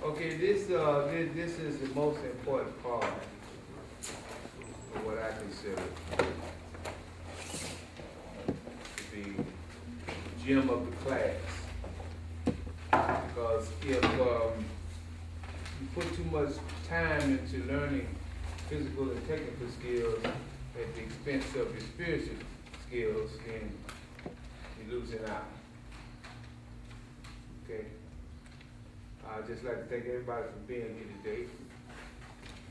Okay, this is the most important part of what I consider to be gem of the class. Because if you put too much time into learning physical and technical skills at the expense of your spiritual skills, then you're losing out. Okay? I'd just like to thank everybody for being here today.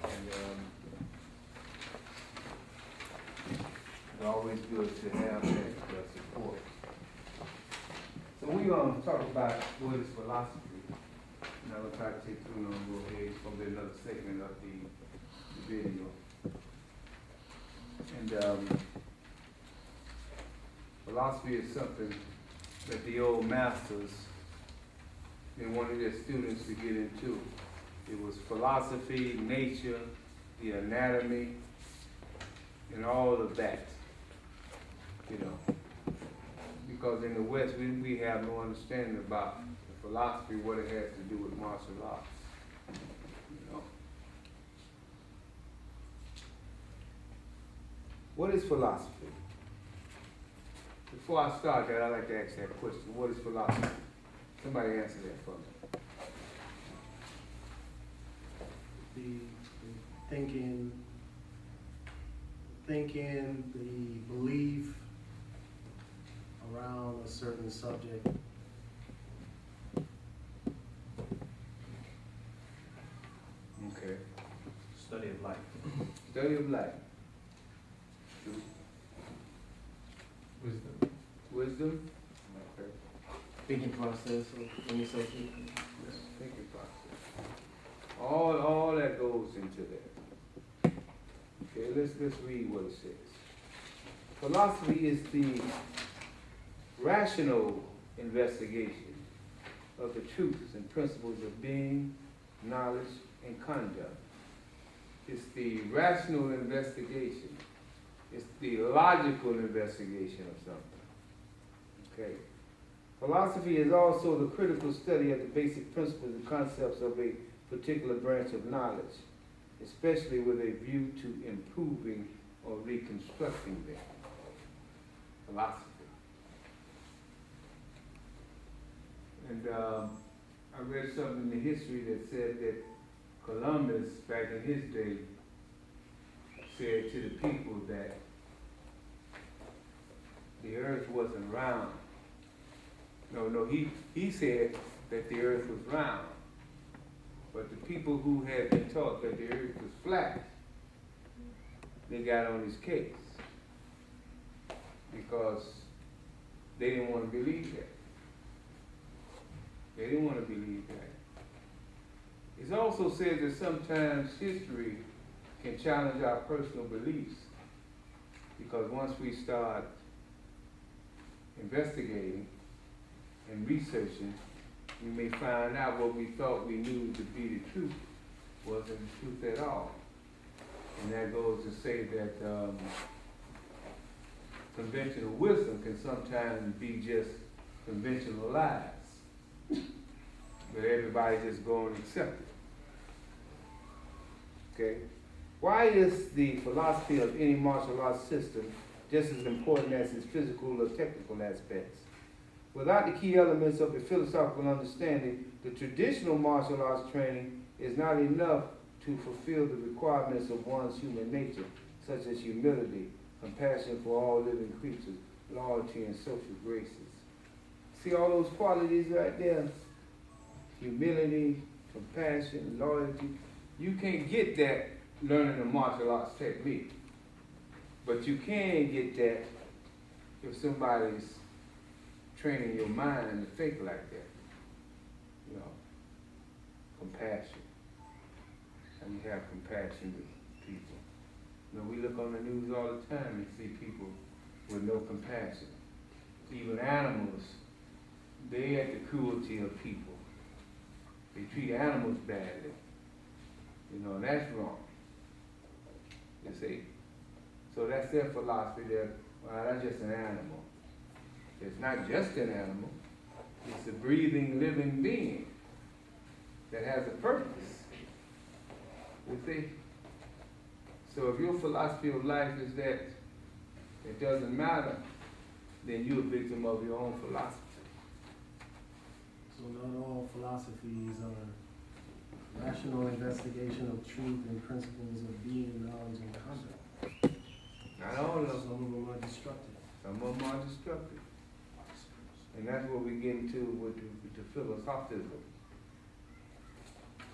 And it's always good to have that support. So we're going to talk about what is philosophy. And I'm going to try to take too long to go ahead. It's going to be another segment of the video. And philosophy is something that the old masters, they wanted their students to get into. It was philosophy, nature, the anatomy, and all of that, you know. Because in the West, we have no understanding about the philosophy, what it has to do with martial arts, you know. What is philosophy? Before I start that, I'd like to ask that question. What is philosophy? Somebody answer that for me. The thinking, the belief around a certain subject. Okay. Study of life. Study of life. Wisdom. Wisdom. Okay. Thinking process of any subject. Thinking process. All that goes into that. Okay, let's read what it says. Philosophy is the rational investigation of the truths and principles of being, knowledge, and conduct. It's the rational investigation. It's the logical investigation of something. Okay. Philosophy is also the critical study of the basic principles and concepts of a particular branch of knowledge, especially with a view to improving or reconstructing them. Philosophy. And I read something in the history that said that Columbus, back in his day, said to the people that the earth wasn't round. No, he said that the earth was round. But the people who had been taught that the earth was flat, they got on his case because they didn't want to believe that. They didn't want to believe that. It's also said that sometimes history can challenge our personal beliefs, because once we start investigating and researching, we may find out what we thought we knew to be the truth wasn't the truth at all. And that goes to say that conventional wisdom can sometimes be just conventional lies, but everybody just go and accept it. Okay? Why is the philosophy of any martial arts system just as important as its physical or technical aspects? Without the key elements of a philosophical understanding, the traditional martial arts training is not enough to fulfill the requirements of one's human nature, such as humility, compassion for all living creatures, loyalty, and social graces. See all those qualities right there? Humility, compassion, loyalty. You can't get that learning a martial arts technique. But you can get that if somebody's training your mind to think like that. You know, compassion. And you have compassion with people. You know, we look on the news all the time and see people with no compassion. Even animals, they at the cruelty of people. They treat animals badly. You know, and that's wrong. You see? So that's their philosophy that, well, that's just an animal. It's not just an animal. It's a breathing, living being that has a purpose. You see? So if your philosophy of life is that it doesn't matter, then you're a victim of your own philosophy. So not all philosophies are rational investigation of truth and principles of being, knowledge, and conduct. Not all of them. Some of them are destructive. Some of them are destructive. And that's what we get into with the philosophism.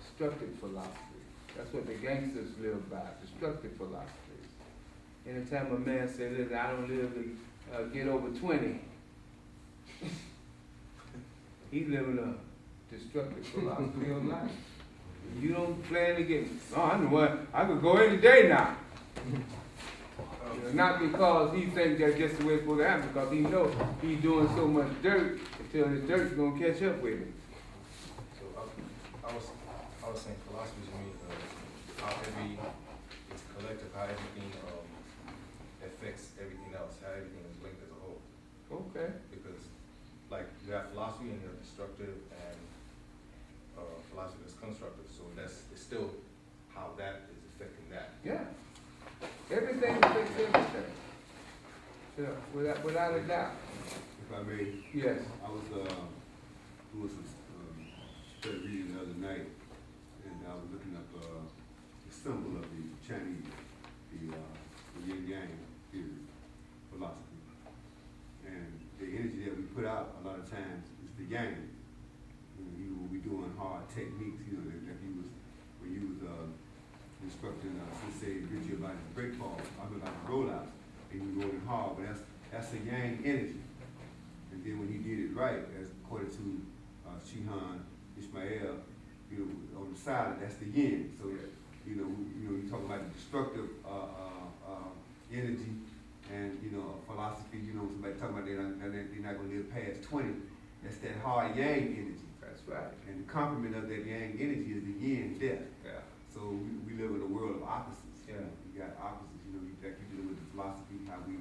Destructive philosophy. That's what the gangsters live by, destructive philosophies. Anytime a man says, listen, I don't live to get over 20, he's living a destructive philosophy of life. You don't plan to get, I know what, I could go any day now. Not because he thinks that's just the way it's supposed to happen, because he knows he's doing so much dirt until his dirt's gonna catch up with him. So I was saying philosophy to me, how it's collective, how everything affects everything else, how everything is linked as a whole. Okay. Because like you have philosophy and you're destructive and philosophy is constructive. So it's still how that is affecting that. Yeah. Everything affects everything. Yeah, without a doubt. If I may, Yes. I was doing some study reading the other night, and I was looking up the symbol of the Chinese, the yin yang theory, philosophy, and the energy that we put out a lot of times is the yang. When we doing hard techniques, if you was when you was instructing Sensei Richie about his break ball, I mean about the rollouts, and you rolling hard, but that's a yang energy. And then when he did it right, as according to Shihan Ishmael, on the side, that's the yin. So you talk about the destructive energy, and philosophy. Somebody talking about they're not going to live past 20. That's that hard yang energy. That's right. And the complement of that yang energy is the yin, death. Yeah. So we live in a world of opposites. Yeah. You got opposites. You dealing with the philosophy, how we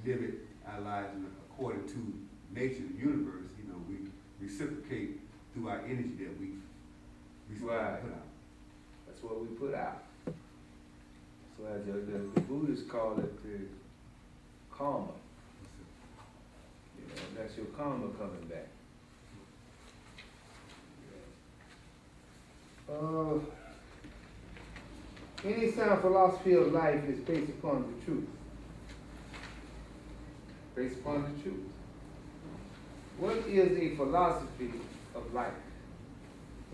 live it, our lives according to nature, the universe. We reciprocate through our energy that we Right. put out. That's what we put out. So as the Buddhists call it the karma. That's your karma coming back. Any sound philosophy of life is based upon the truth. Based upon the truth. What is a philosophy of life?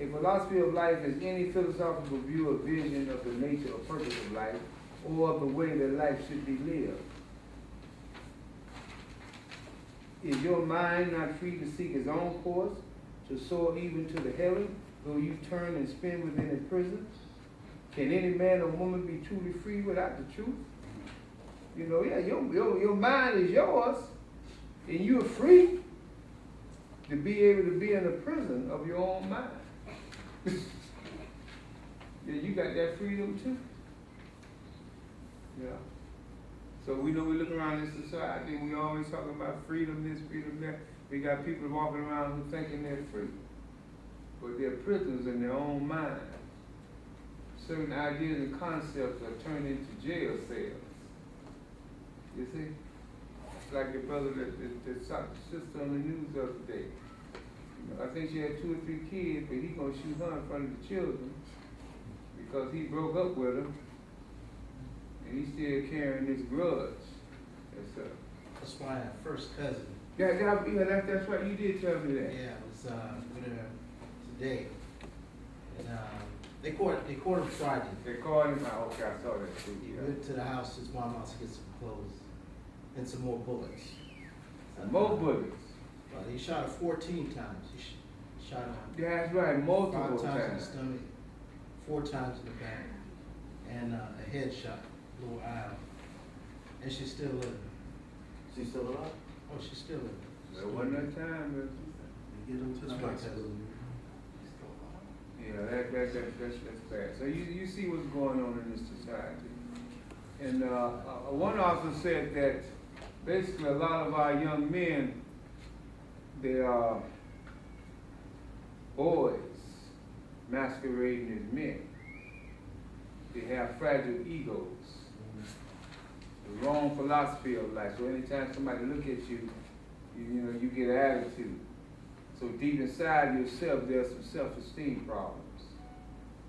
A philosophy of life is any philosophical view or vision of the nature or purpose of life, or of the way that life should be lived. Is your mind not free to seek its own course, to soar even to the heaven, though you turn and spin within a prison? Can any man or woman be truly free without the truth? Your mind is yours, and you're free to be able to be in the prison of your own mind. Yeah, you got that freedom too. Yeah. So we look around in society and we always talking about freedom this, freedom that. We got people walking around who thinking they're free, but they're prisoners in their own mind. Certain ideas and concepts are turned into jail cells. You see? It's like the brother that shot the sister on the news the other day. I think she had 2 or 3 kids, but he gonna shoot her in front of the children because he broke up with her, and he's still carrying this grudge. That's why our first cousin. That's right. You did tell me that. Yeah, was with her today, and they caught him Friday. They called him out. Okay, I saw that too. He Yeah. went to the house, his mom house to get some clothes and some more bullets. More bullets. Well, he shot her 14 times. He shot her Yeah, that's right. Multiple 5 times in the times. stomach, 4 times in the back, and a headshot, little eye, and she's still living. She's still alive? Oh, she's still living. There wasn't that time, but Get him to the That's my hospital. cousin. yeah, that's bad. So you see what's going on in this society. And one author said that basically a lot of our young men, they are boys masquerading as men. They have fragile egos, the wrong philosophy of life. So anytime somebody look at you, you know, you get an attitude. So deep inside yourself, there's some self-esteem problems.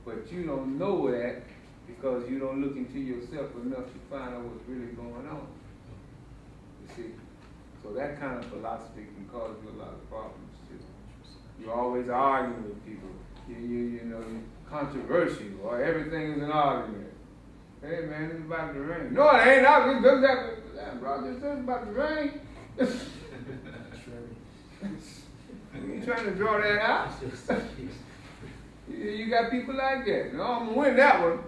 But you don't know that because you don't look into yourself enough to find out what's really going on. You see? So that kind of philosophy can cause you a lot of problems too. You're always arguing with people. You know, you're controversial, or everything is an argument. Hey man, it's about to rain. No, it ain't. I just that, bro. This is about to rain. You trying to draw that out? You got people like that. No, I'm gonna win that one.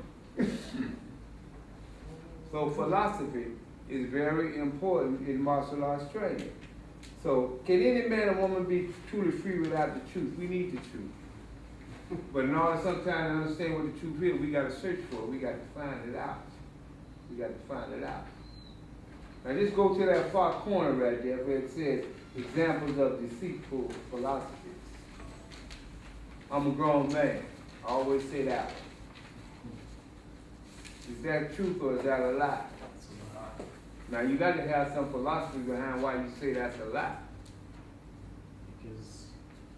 So philosophy is very important in martial arts training. So can any man or woman be truly free without the truth? We need the truth. But in order sometimes to understand what the truth is, we got to search for it. We got to find it out. We got to find it out. Now just go to that far corner right there where it says examples of deceitful philosophies. I'm a grown man. I always say that. Is that truth or is that a lie? Now you got to have some philosophy behind why you say that's a lie. Because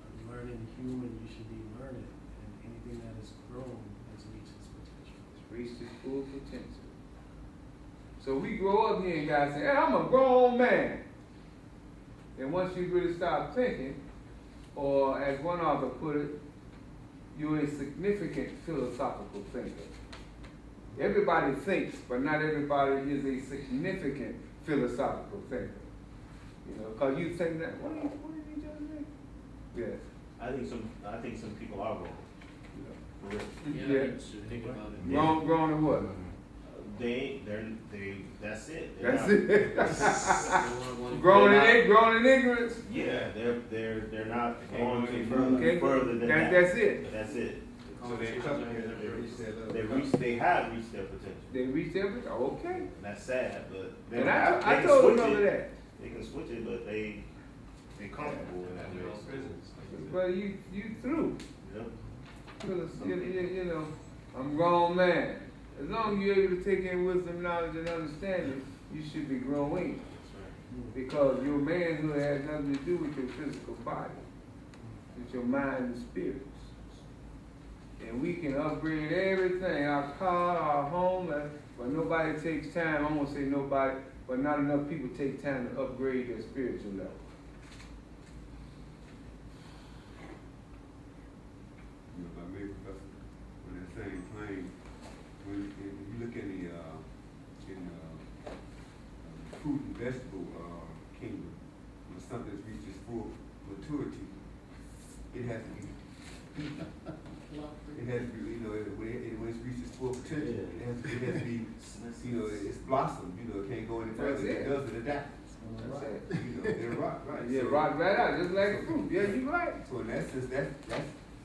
a learning human, you should be learning, and anything that is grown has reached its potential. It's reached its full potential. So we grow up here and guys say, hey, I'm a grown man. And once you really start thinking, or as one author put it, you're a significant philosophical thinker. Everybody thinks, but not everybody is a significant philosophical thinker. You know, because you think that, what did you just say? Yes. I think some people are wrong. For real. Yeah. You should think about it. Grown in what? That's it. They're That's not- it. Grown in ignorance. Yeah, they're not Can't go going any any further than that. That's it. That's it. So they come here and reach that level. They have reached their potential. They reached everything. Okay. And that's sad, but they And don't have, I they can told switch them it. that. They can switch it, but they comfortable in that And their way. own prisons. But you through. Yep. You know, I'm a grown man. As long as you're able to take in wisdom, knowledge, and understanding, you should be growing. Because your manhood has nothing to do with your physical body. It's your mind and spirits. And we can upgrade everything, our car, our home, but nobody takes time, I'm gonna say nobody, but not enough people take time to upgrade their spiritual level. You know, if I may, Professor, on that same plane, when you look in the fruit and vegetable kingdom, when something reaches full maturity, it has to be eaten. It has to be, you know, when it reaches full potential, it has to be, you know, it's blossomed, you know, it can't go any further, That's it. it does it adapt. That's it. You know, it rot, right? Yeah, So- rock right out, just like fruit. Yeah, you right. So in that sense,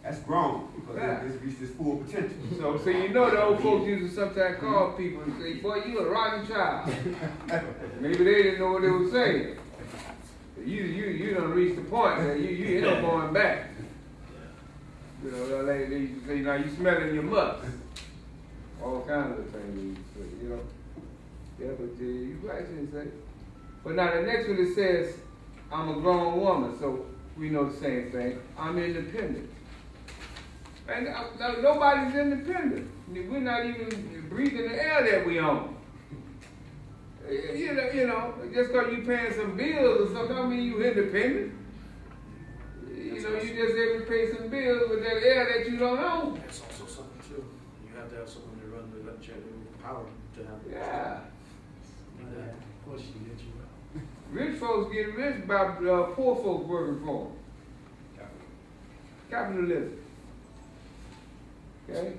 that's grown, because Yeah. it's reached its full potential. So you know the old folks used to sometimes call people and say, boy, you a rotten child. Maybe they didn't know what they were saying. You done reached the point that you end up going back. You know, like they used to say, now you smelling your must. All kinds of things they used to say, you know. Yeah, but you right, shouldn't say. But now the next one it says, I'm a grown woman, so we know the same thing. I'm independent. And nobody's independent. We're not even breathing the air that we own. You know, just because you paying some bills or something, don't mean you independent. You know, you just able to pay some bills with that air that you don't own. That's also something too. You have to have someone to run the power to have it. Yeah. Of course, you get you out. Rich folks get rich by poor folks working for them. Capitalism. Okay?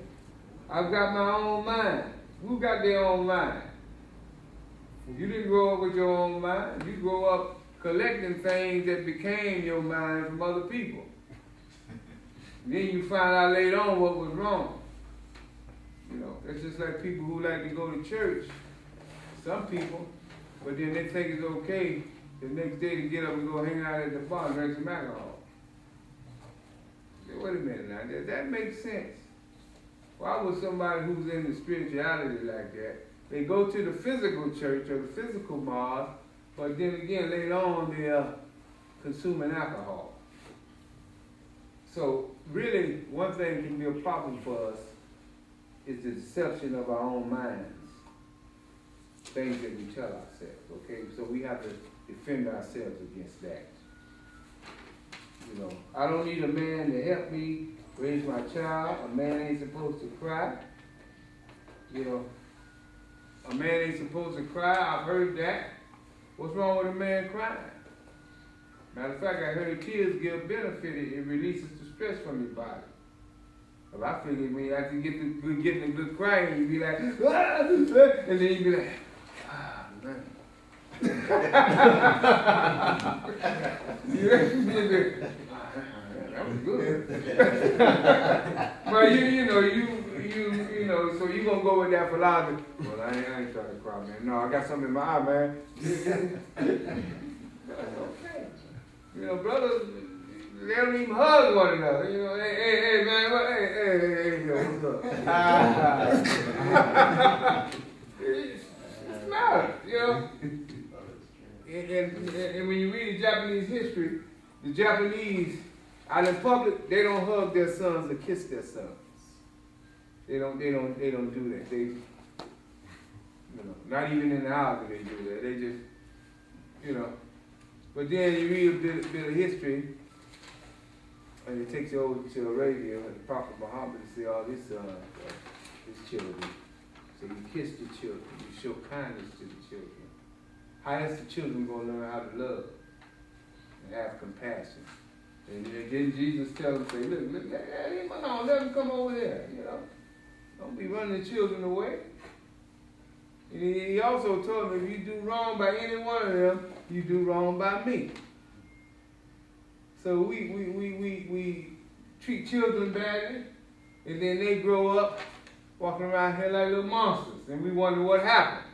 I've got my own mind. Who got their own mind? You didn't grow up with your own mind. You grow up collecting things that became your mind from other people. Then you find out later on what was wrong. You know, it's just like people who like to go to church. Some people, but then they think it's okay the next day to get up and go hang out at the bar and drink some alcohol. Say, wait a minute now, that makes sense. Why would somebody who's in the spirituality like that, they go to the physical church or the physical mosque, but then again later on they're consuming alcohol? So really, one thing can be a problem for us is the deception of our own minds, things that we tell ourselves, okay? So we have to defend ourselves against that. You know, I don't need a man to help me raise my child. A man ain't supposed to cry. You know, a man ain't supposed to cry. I've heard that. What's wrong with a man crying? Matter of fact, I heard tears give benefit. It releases the stress from your body. Well, I figured when you actually get the good crying, you be like, ah, and then you be like, ah, man. That was good. But you know, so you gonna go with that philosophy. Well, I ain't trying to cry, man. No, I got something in my eye, man. That's okay. You know, brothers, they don't even hug one another. You know, hey, man, hey, yo, what's up? It's not, you know. And when you read Japanese history, the Japanese, out in public, they don't hug their sons or kiss their sons. They don't do that. They, you know, not even in the house do they do that. They just, you know. But then you read a bit of history, and it takes you over to Arabia, and the Prophet Muhammad see all his sons, his children. So you kiss the children, you show kindness to the children. How is the children going to learn how to love and have compassion? And then Jesus tells them, say, look, hey, no, let them come over there, you know. Don't be running the children away. And he also told them, if you do wrong by any one of them, you do wrong by me. So we treat children badly, and then they grow up walking around here like little monsters, and we wonder what happened.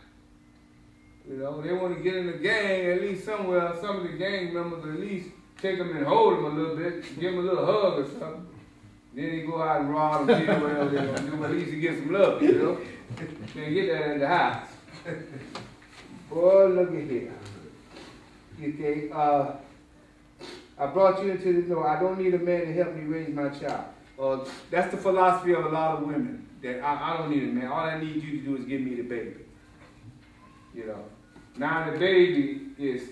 You know, they want to get in the gang, at least somewhere, some of the gang members at least take them and hold them a little bit, give them a little hug or something. Then they go out and rob them, kill whatever they're going to do, but at least they get some love, you know. Can't get that in the house. Boy, look at here. Okay, I brought you into this, no, I don't need a man to help me raise my child. That's the philosophy of a lot of women, that I don't need a man. All I need you to do is give me the baby. You know, now the baby is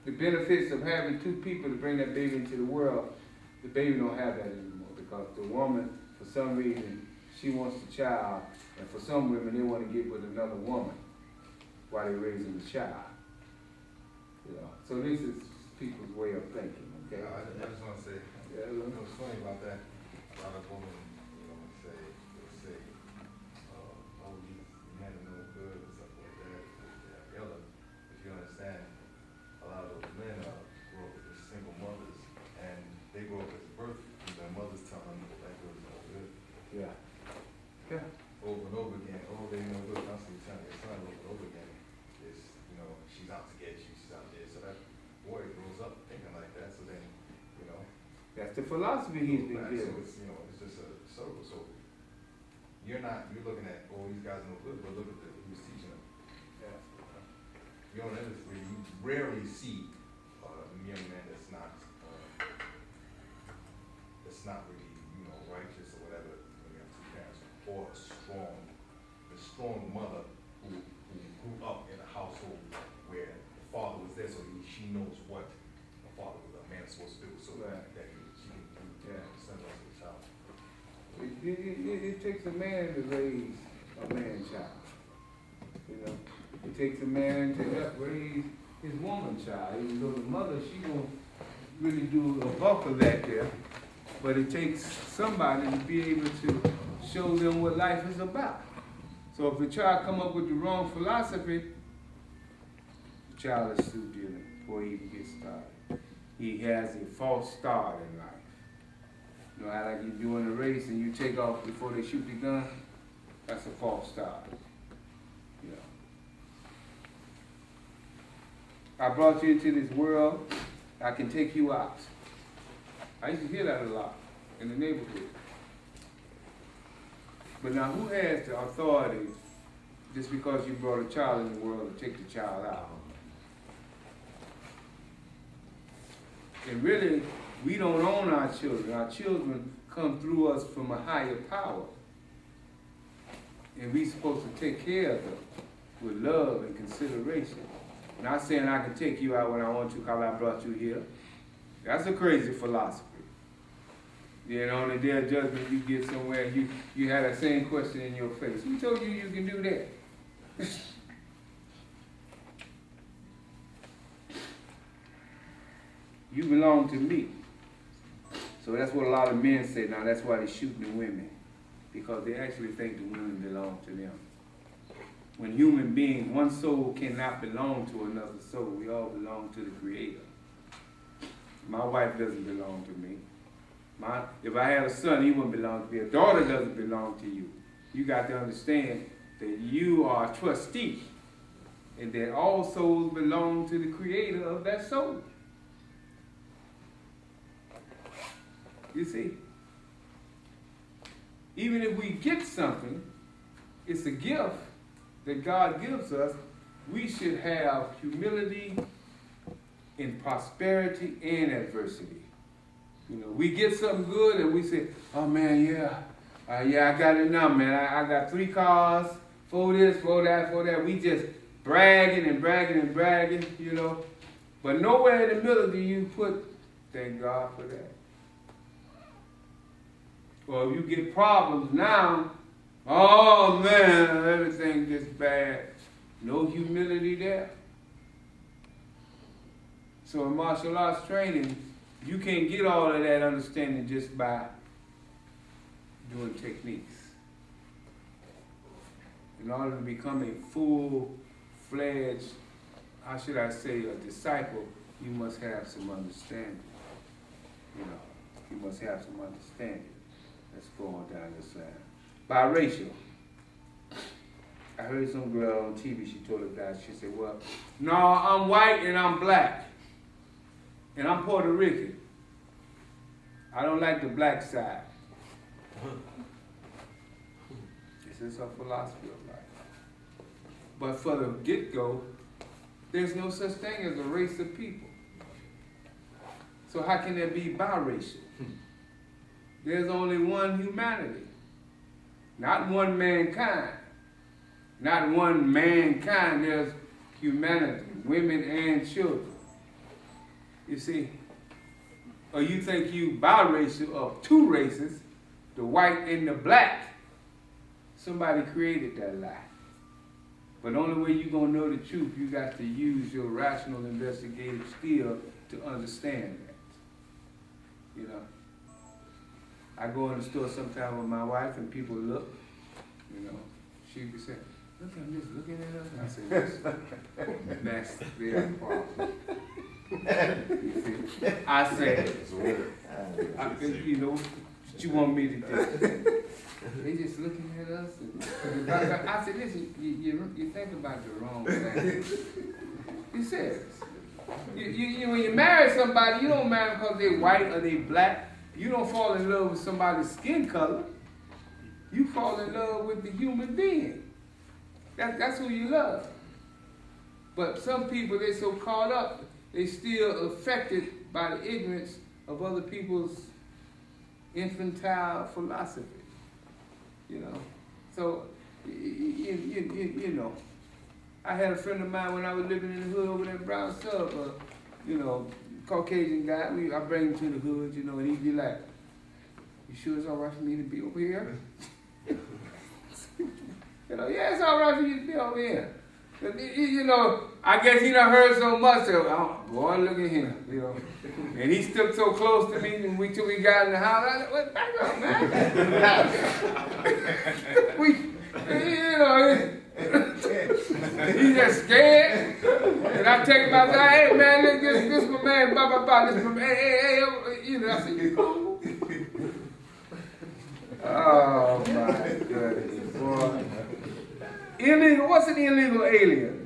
the benefits of having two people to bring that baby into the world. The baby don't have that anymore because the woman, for some reason, she wants the child, and for some women, they want to get with another woman while they're raising the child. You know, so this is people's way of thinking. Okay. I just want to say, Yeah, you know, what's funny about that? A lot of women, you know, they'll say, oh, these men are no good and stuff like that. If you understand, a lot of those men grow up with single mothers, and they grow up as birth, and their mothers tell them that that girl is no good. Yeah. Yeah. Over and over again, oh, they no good. Constantly telling their son over and over again, is, you know, she's out to get you, she's out there. So that boy grows up thinking like that. So then, you know, That's the philosophy he's been so given. it's, you know, it's just a circle. So you're looking at, oh, these guys are no good, but look at who's teaching them. Yeah. You know, you rarely see a young man that's not really, you know, righteous or whatever when you have two parents, or a strong mother who grew up in a household where the father was there, so she knows what a father was, a man is supposed to do, so Right. that she can do, Yeah. send off to the child. It takes a man to raise a man-child. You know, it takes a man to help raise his woman-child. Even though the mother, she don't really do a bulk of that there, but it takes somebody to be able to show them what life is about. So if a child come up with the wrong philosophy, the child is too dealing before he even gets started. He has a false start in life. You know, how like you're doing a race and you take off before they shoot the gun, that's a false start. You know. I brought you into this world, I can take you out. I used to hear that a lot in the neighborhood. But now who has the authority just because you brought a child in the world to take the child out? And really, we don't own our children. Our children come through us from a higher power. And we're supposed to take care of them with love and consideration. Not saying I can take you out when I want to because I brought you here. That's a crazy philosophy. Then on the day of judgment, you get somewhere and you had that same question in your face. Who told you you can do that? You belong to me. So that's what a lot of men say now. That's why they're shooting the women. Because they actually think the women belong to them. When human beings, one soul cannot belong to another soul. We all belong to the Creator. My wife doesn't belong to me. If I had a son, he wouldn't belong to me. A daughter doesn't belong to you. You got to understand that you are a trustee and that all souls belong to the Creator of that soul. You see? Even if we get something, it's a gift that God gives us. We should have humility in prosperity and adversity. You know, we get something good and we say, oh man, yeah, I got it now, man. I got 3 cars, 4 this, 4 that, 4 that. We just bragging and bragging and bragging, you know. But nowhere in the middle do you put, thank God for that. Or if you get problems now, oh man, everything gets bad. No humility there. So in martial arts training, you can't get all of that understanding just by doing techniques. In order to become a full-fledged, how should I say, a disciple, you must have some understanding. You know, you must have some understanding. Let's go on down this line. Biracial. I heard some girl on TV, she told a guy, she said, well, no, I'm white and I'm black. And I'm Puerto Rican. I don't like the black side. This is her philosophy of life. But for the get-go, there's no such thing as a race of people. So how can there be biracial? There's only one humanity, not one mankind. Not one mankind, there's humanity, women and children. You see, or you think you biracial of 2 races, the white and the black. Somebody created that lie. But the only way you're going to know the truth, you got to use your rational investigative skill to understand that. You know, I go in the store sometime with my wife and people look, you know, she be saying, look at this, looking at us. I said, that's their problem. I said, you know, what you want me to do? They just looking at us. And I said, listen, you think about the wrong thing. You said, when you marry somebody, you don't marry because they're white or they black. You don't fall in love with somebody's skin color. You fall in love with the human being. That's who you love. But some people, they're so caught up, they still affected by the ignorance of other people's infantile philosophy. You know, so, you know, I had a friend of mine when I was living in the hood over there in Brown Sub, you know, Caucasian guy. I bring him to the hood, you know, and he'd be like, you sure it's all right for me to be over here? You know, yeah, it's all right for you to be over here. You know, I guess he done heard so much of, oh, boy, look at him, you know. And he stuck so close to me and till we got in the house. I said, what, back up, man. You know, he's just scared. And I take him outside, hey, man, look, this my man, blah, blah, blah, this my man, hey, you know, I said, you cool? Oh, my goodness, boy. Illegal, what's an illegal alien?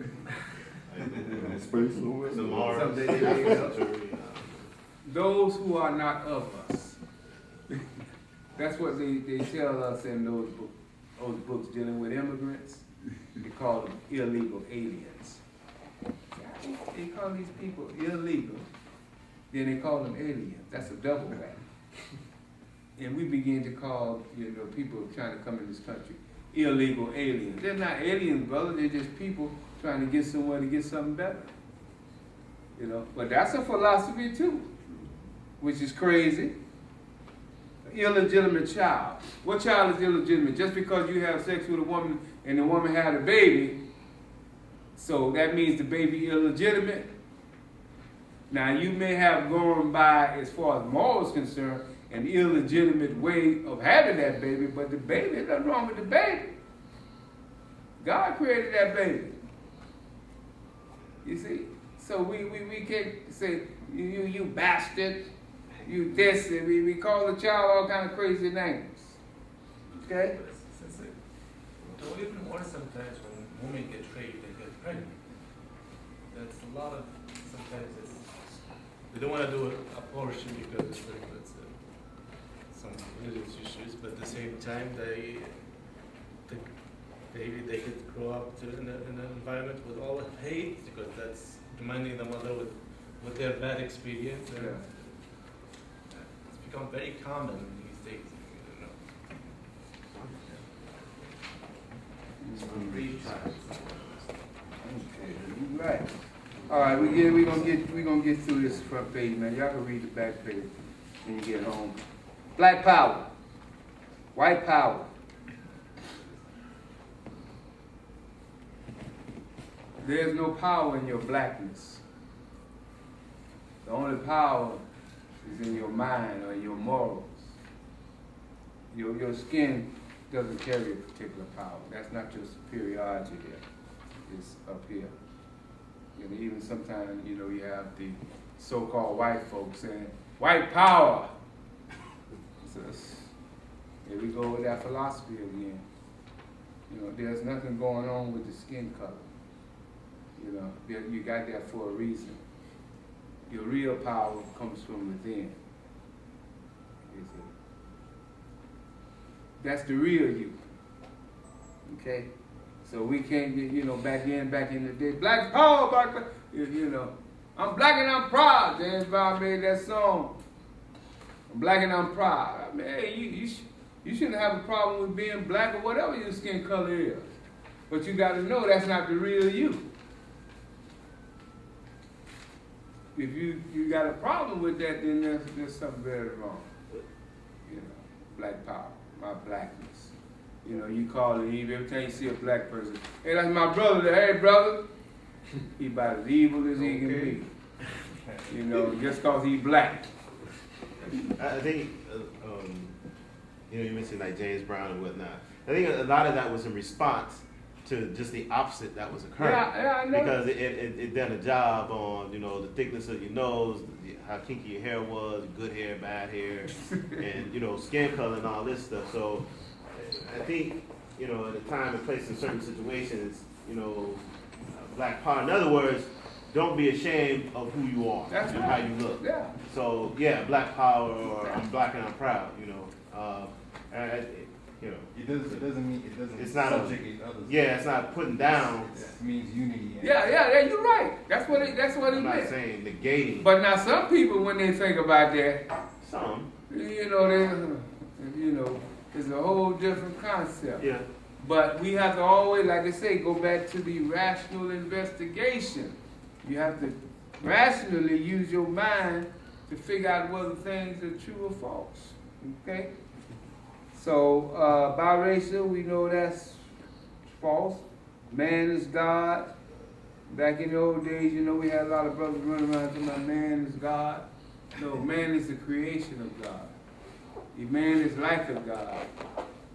Space The Mars. Someday they may help. Saturn, Those who are not of us. That's what they tell us in those books dealing with immigrants. They call them illegal aliens. They call these people illegal, then they call them aliens. That's a double whammy. And we begin to call, people trying to come in this country illegal aliens. They're not aliens, brother. They're just people trying to get somewhere to get something better. But that's a philosophy too, which is crazy. Illegitimate child. What child is illegitimate? Just because you have sex with a woman and the woman had a baby, so that means the baby illegitimate? Now you may have gone by, as far as morals concerned, an illegitimate way of having that baby, but the baby, there's nothing wrong with the baby. God created that baby. You see? So we can't say, you bastard, you this, and we call the child all kind of crazy names. Okay? Don't even worse sometimes when women get raped and get pregnant. That's a lot of, sometimes they don't want to do an abortion because it's some religious issues, but at the same time they could grow up in an environment with all of hate, because that's reminding the mother with their bad experience. And it's become very common these days. Okay, right. All right, we're gonna get through this front page, man. Y'all can read the back page when you get home. Black power, white power. There's no power in your blackness. The only power is in your mind or your morals. Your skin doesn't carry a particular power. That's not your superiority there. It's up here. Even sometimes, you have the so-called white folks saying, white power. So here we go with that philosophy again. There's nothing going on with the skin color. You got that for a reason. Your real power comes from within. You see? That's the real you. Okay? So we can't get, back in the day, black power, I'm black and I'm proud. James Brown made that song. I'm black and I'm proud. I mean, hey, you shouldn't have a problem with being black or whatever your skin color is. But you got to know that's not the real you. If you got a problem with that, then there's something very wrong. Black power, my blackness. You call it evil. Every time you see a black person, hey, that's my brother. Hey, brother. He about as evil as he can be. Just because he black. I think, you mentioned like James Brown and whatnot. I think a lot of that was in response to just the opposite that was occurring. Yeah, I know. Because it done a job on, the thickness of your nose, how kinky your hair was, good hair, bad hair, and, skin color and all this stuff. So I think, at a time and place in certain situations, black power. In other words, don't be ashamed of who you are and how you look. Yeah. So yeah, black power, or I'm black and I'm proud. It doesn't mean It's not subjugate others. Yeah, it's not putting down. It means unity. Yeah, you're right. That's what it I'm not meant. saying negating. But now some people, when they think about that, Some. it's a whole different concept. Yeah. But we have to always, like I say, go back to the rational investigation. You have to rationally use your mind to figure out whether things are true or false. Okay? So, biracial, we know that's false. Man is God. Back in the old days, we had a lot of brothers running around saying, man is God. No, man is the creation of God. The man is like a God.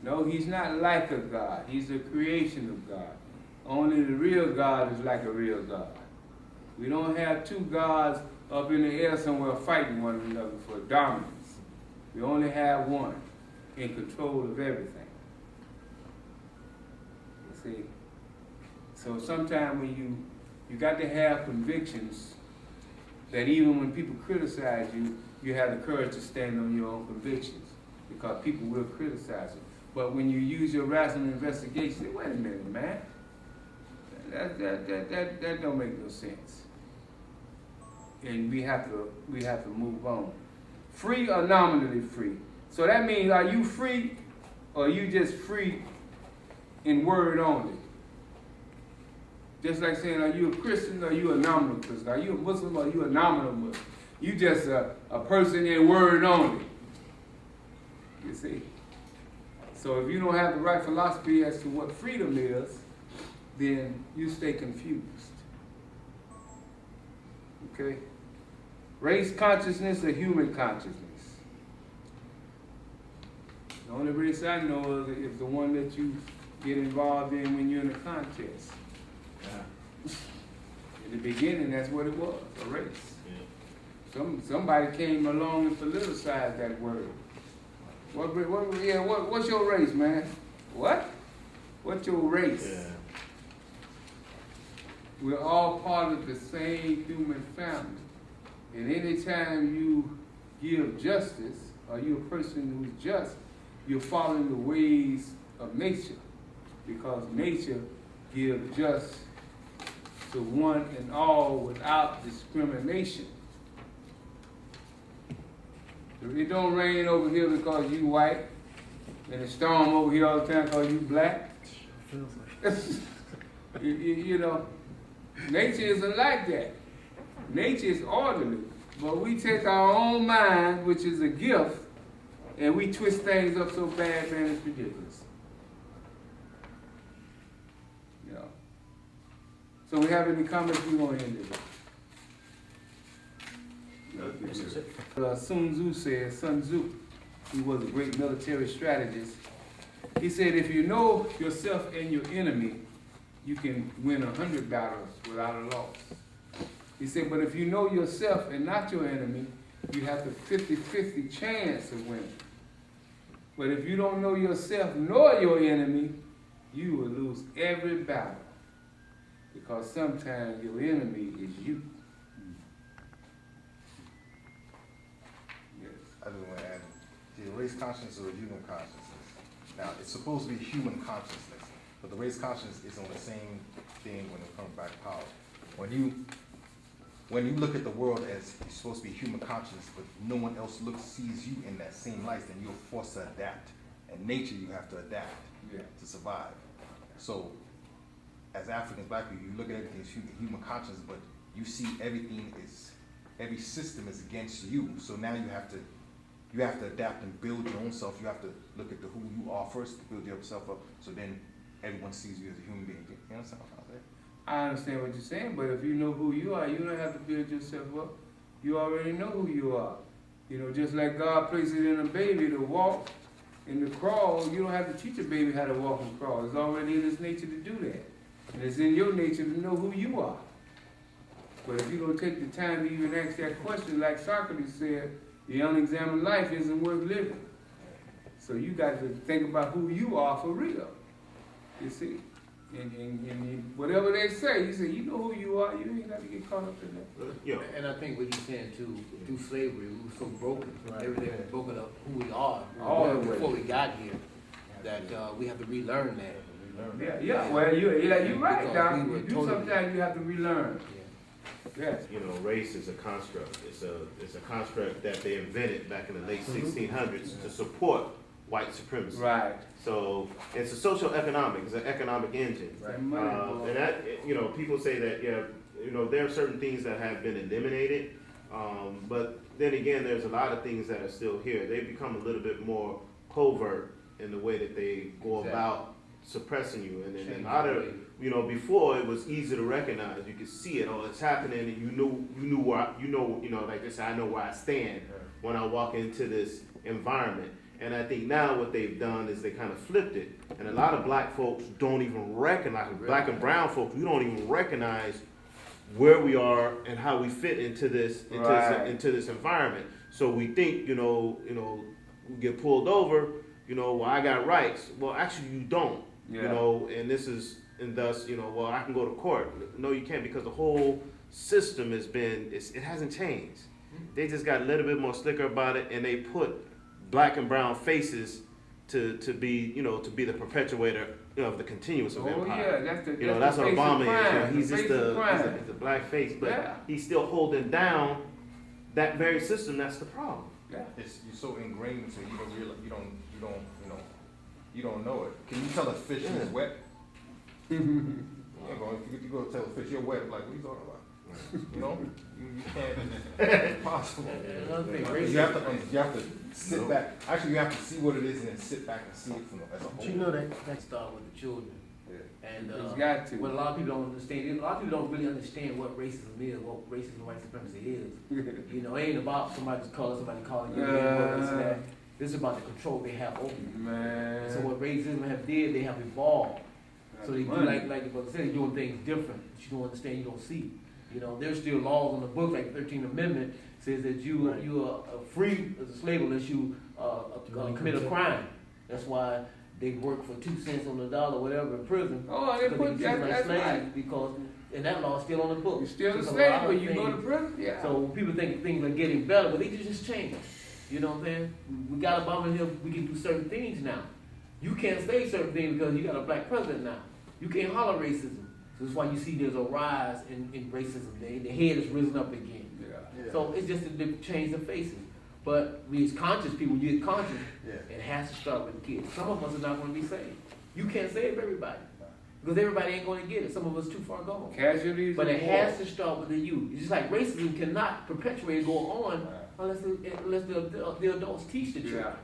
No, he's not like a God. He's the creation of God. Only the real God is like a real God. We don't have two gods up in the air somewhere fighting one another for dominance. We only have one in control of everything. You see? So sometimes when You got to have convictions that even when people criticize you, you have the courage to stand on your own convictions, because people will criticize you. But when you use your rational investigation, say, wait a minute, man, that don't make no sense. And we have to move on. Free or nominally free. So that means, are you free, or are you just free in word only? Just like saying, are you a Christian or are you a nominal Christian? Are you a Muslim or are you a nominal Muslim? You just a person in word only. You see? So if you don't have the right philosophy as to what freedom is, then you stay confused. Okay? Race consciousness or human consciousness? The only race I know of is the one that you get involved in when you're in a contest. In the beginning, that's what it was, a race. Yeah. Somebody came along and politicized that word. What's your race, man? What? What's your race? Yeah. We're all part of the same human family. And anytime you give justice, or you're a person who's just, you're following the ways of nature. Because nature gives justice to one and all without discrimination. It don't rain over here because you white, and it storm over here all the time because you black. Feels like you know, nature isn't like that. Nature is orderly, but we take our own mind, which is a gift, and we twist things up so bad, man, it's ridiculous. You know. So we have any comments we want to end it with? Sun Tzu, he was a great military strategist. He said, if you know yourself and your enemy, you can win 100 battles without a loss. He said, but if you know yourself and not your enemy, you have the 50-50 chance of winning. But if you don't know yourself nor your enemy, you will lose every battle. Because sometimes your enemy is you. Yes. I just want to add, the race consciousness or human consciousness. Now, it's supposed to be human consciousness, but the race consciousness is on the same thing when it comes back to power. When you look at the world as you're supposed to be human consciousness, but no one else sees you in that same light, then you're forced to adapt. In nature, you have to adapt to survive. So, as Africans, black people, you look at everything as human consciousness, but you see every system is against you. So now you have to adapt and build your own self. You have to look at who you are first to build yourself up. So then everyone sees you as a human being. You understand what I'm saying? I understand what you're saying, but if you know who you are, you don't have to build yourself up. You already know who you are. You know, just like God places it in a baby to walk and to crawl, you don't have to teach a baby how to walk and crawl. It's already in its nature to do that. And it's in your nature to know who you are. But if you don't take the time to even ask that question, like Socrates said, the unexamined life isn't worth living. So you got to think about who you are for real. You see? And whatever they say, you say, you know who you are, you ain't got to get caught up in that. Yeah. And I think what you're saying too, through slavery, we were so broken. Right. Everything was broken up who we are All the way. before we got here. That we have to relearn that. Well, you're right, Because Doc. we were You do totally- sometimes you have to relearn. Yes. You know, race is a construct. It's a construct that they invented back in the late 1600s to support white supremacy. Right. So it's a social economic, it's an economic engine. Right. And that, you know, people say that, yeah, you know, there are certain things that have been eliminated, but then again, there's a lot of things that are still here. They've become a little bit more covert in the way that they go about suppressing you. And a lot of, you know, before it was easy to recognize. You could see it, oh, it's happening, and you knew where, like this, I know where I stand when I walk into this environment. And I think now what they've done is they kind of flipped it. And a lot of black folks don't even recognize, black and brown folks, we don't even recognize where we are and how we fit into this environment. So we think, you know, we get pulled over, you know, well, I got rights. Well, actually you don't. Yeah. You know, and this is and thus, well, I can go to court. No, you can't, because the whole system it hasn't changed. They just got a little bit more slicker about it, and they put black and brown faces to be the perpetuator of the continuance of empire. Yeah, That's what the face of Obama crime, is. He's the just face of crime. he's a black face, but Yeah. he's still holding down that very system. That's the problem. Yeah. You're so ingrained, so you don't realize, you don't know it. Can you tell a fish is wet? You ain't gonna, if you go tell a fish you're wet, like, what are you talking about? You can't, it's possible. You have to sit back, actually you have to see what it is and then sit back and see it as a whole. But you know that start with the children. Yeah. And It's got to. what a lot of people don't understand, a lot of people don't really understand what racism is, what racism and white supremacy is. It ain't about somebody's color, somebody calling you, this and that. This is about the control they have over you. Man. So what racism have did, they have evolved. So they do, Money. like the brother said, they're doing things different that you don't understand, you don't see. There's still laws on the books, like the 13th Amendment says that you are free as a slave unless you commit a crime. That's why they work for 2 cents on the dollar, whatever, in prison. Oh, they because put treat them like that's slaves, right. because and that law is still on the books. You're still a So slave lot of when you go to things- prison. Yeah. So when people think things are getting better, but they just change. You know what I'm saying? We got Obama here, we can do certain things now. You can't say certain things because you got a black president now. You can't holler racism. So that's why you see there's a rise in racism. The head has risen up again. Yeah. So it's just a change of faces. But we as conscious people, when you get conscious, Yeah. it has to start with the kids. Some of us are not going to be saved. You can't save everybody. Because everybody ain't going to get it. Some of us too far gone. Casualties. But of it war. has to start with the youth. It's just like racism cannot perpetuate and go on unless the adults teach the children. Yeah.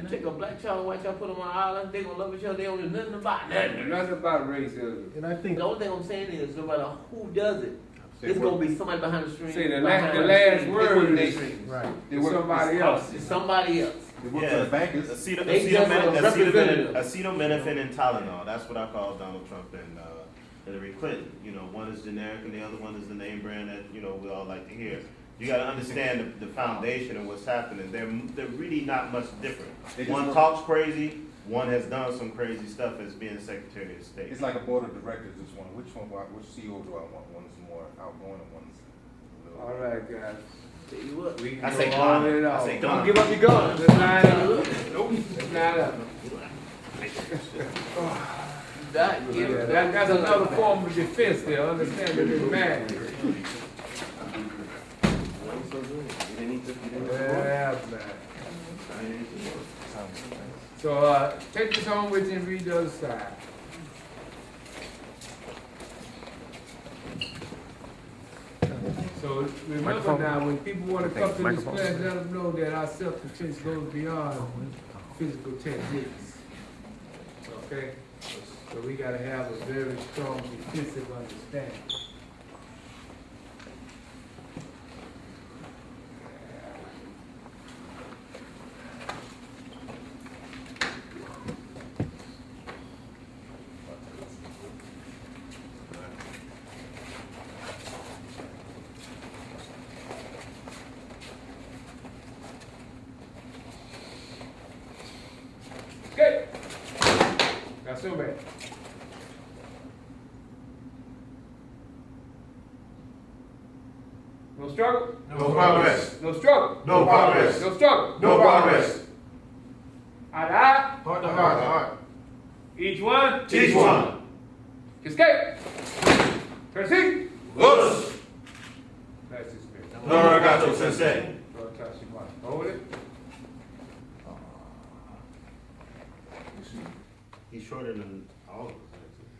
You take a black child and white child, put them on an island, they gonna love each other, they don't know nothing about nothing. Nothing about racism. And I think The only thing I'm saying is, no matter who does it, it's gonna be somebody behind the screen. Say the behind last screen, word putting the is- strings. right. They work somebody else. It's somebody else. They work for the bankers. Acetaminophen and Tylenol. That's what I call Donald Trump and Hillary Clinton. One is generic and the other one is the name brand that we all like to hear. You got to understand the foundation and what's happening. They're really not much different. One talks crazy. One has done some crazy stuff as being Secretary of State. It's like a board of directors, which CEO do I want? One is more outgoing and one is a little. All right, guys. Tell you what. We can I go say on Ghana. and I on. say Don't Ghana. give up your guns. Let's line up. Nope. Let's line up. That's another form of defense there. Understand that it's mad. Yeah, man. So, take this home with you and read the other side. So remember now, when people want to come to this class, let them know that our self-defense goes beyond physical techniques. Okay? So we gotta have a very strong defensive understanding. Okay. That's so bad. No struggle? No progress. No struggle? No progress. No struggle? No progress. Eye to eye? Heart to heart. Each one? Teach one. Escape. Proceed. Whoops. That's his spirit. No, I got you, Sensei. Don't touch your mic. Hold it. He's shorter than all of us.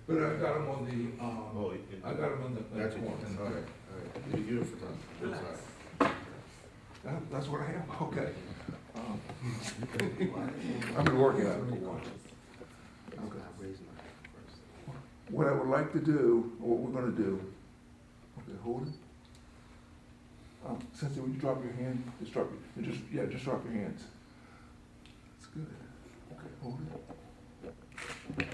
But I got him on the, Oh, I got him on the. Got you. All right. You're for time. Relax. That's what I am, okay. I've been working on it for a while. What I would like to do, or what we're gonna do, okay, hold it. Sensei, would you drop your hand? Just drop just drop your hands. That's good. Okay, hold it.